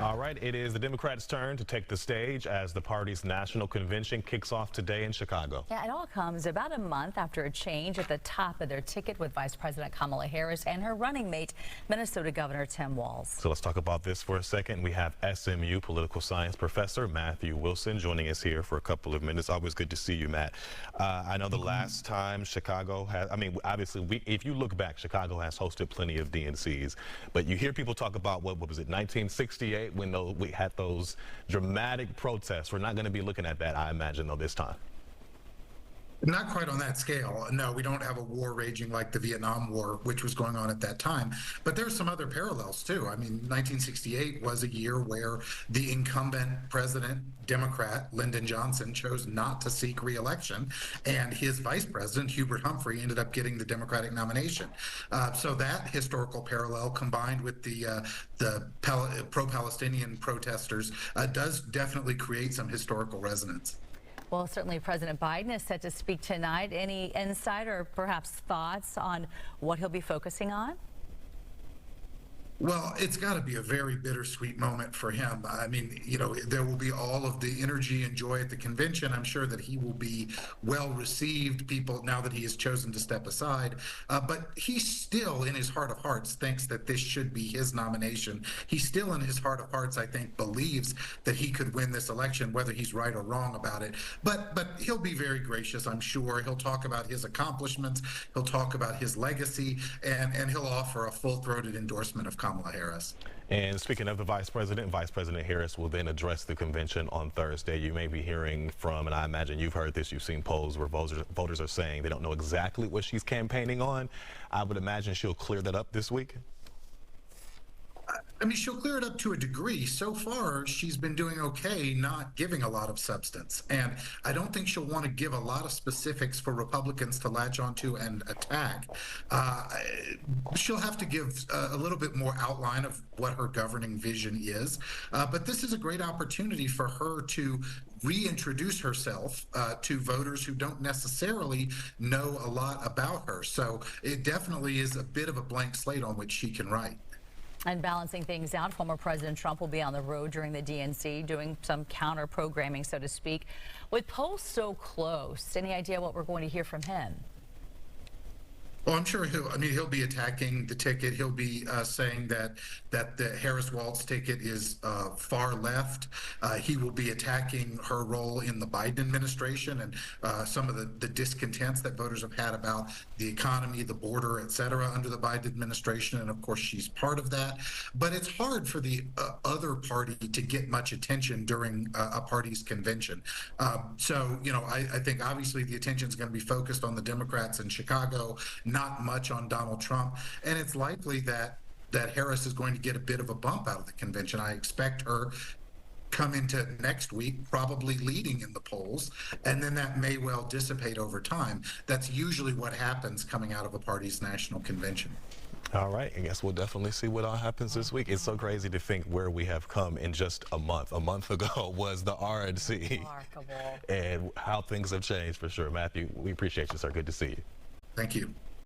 All right, it is the Democrats' turn to take the stage as the party's national convention kicks off today in Chicago. Yeah, it all comes about a month after a change at the top of their ticket with Vice President Kamala Harris and her running mate, Minnesota Governor Tim Walz. So let's talk about this for a second. We have SMU political science professor Matthew Wilson joining us here for a couple of minutes. Always good to see you, Matt. I know the last time Chicago had, obviously, if you look back, Chicago has hosted plenty of DNCs, but you hear people talk about, what was it, 1968? When we had those dramatic protests. We're not going to be looking at that, I imagine, though, this time. Not quite on that scale. No, we don't have a war raging like the Vietnam War, which was going on at that time. But there's some other parallels, too. I mean, 1968 was a year where the incumbent president, Democrat, Lyndon Johnson, chose not to seek re-election, and his vice president, Hubert Humphrey, ended up getting the Democratic nomination. So that historical parallel, combined with the pro-Palestinian protesters, does definitely create some historical resonance. Well, certainly President Biden is set to speak tonight. Any insight or perhaps thoughts on what he'll be focusing on? Well, it's got to be a very bittersweet moment for him. I mean, you know, there will be all of the energy and joy at the convention. I'm sure that he will be well received, people, now that he has chosen to step aside. But he still, in his heart of hearts, thinks that this should be his nomination. He still, in his heart of hearts, I think, believes that he could win this election, whether he's right or wrong about it. But he'll be very gracious, I'm sure. He'll talk about his accomplishments. He'll talk about his legacy, and he'll offer a full-throated endorsement of Kamala Harris. And speaking of the Vice President Harris will then address the convention on Thursday. You may be hearing from, and I imagine you've heard this, you've seen polls where voters are saying they don't know exactly what she's campaigning on. I would imagine she'll clear that up this week. I mean, she'll clear it up to a degree. So far, she's been doing okay, not giving a lot of substance. And I don't think she'll want to give a lot of specifics for Republicans to latch onto and attack. She'll have to give a little bit more outline of what her governing vision is. But this is a great opportunity for her to reintroduce herself to voters who don't necessarily know a lot about her. So it definitely is a bit of a blank slate on which she can write. And balancing things out, former President Trump will be on the road during the DNC, doing some counter-programming, so to speak. With polls so close, any idea what we're going to hear from him? Well, I'm sure he'll be attacking the ticket. He'll be saying that the Harris-Walz ticket is far left. He will be attacking her role in the Biden administration and some of the discontents that voters have had about the economy, the border, et cetera, under the Biden administration. And of course, she's part of that. But it's hard for the other party to get much attention during a party's convention. So, you know, I think obviously the attention is going to be focused on the Democrats in Chicago, not much on Donald Trump, and it's likely that Harris is going to get a bit of a bump out of the convention. I expect her come into next week probably leading in the polls, and then that may well dissipate over time. That's usually what happens coming out of a party's national convention. All right, I guess we'll definitely see what all happens this week. It's so crazy to think where we have come in just a month. A month ago was the RNC. Remarkable. And how things have changed for sure. Matthew, we appreciate you, sir. Good to see you. Thank you.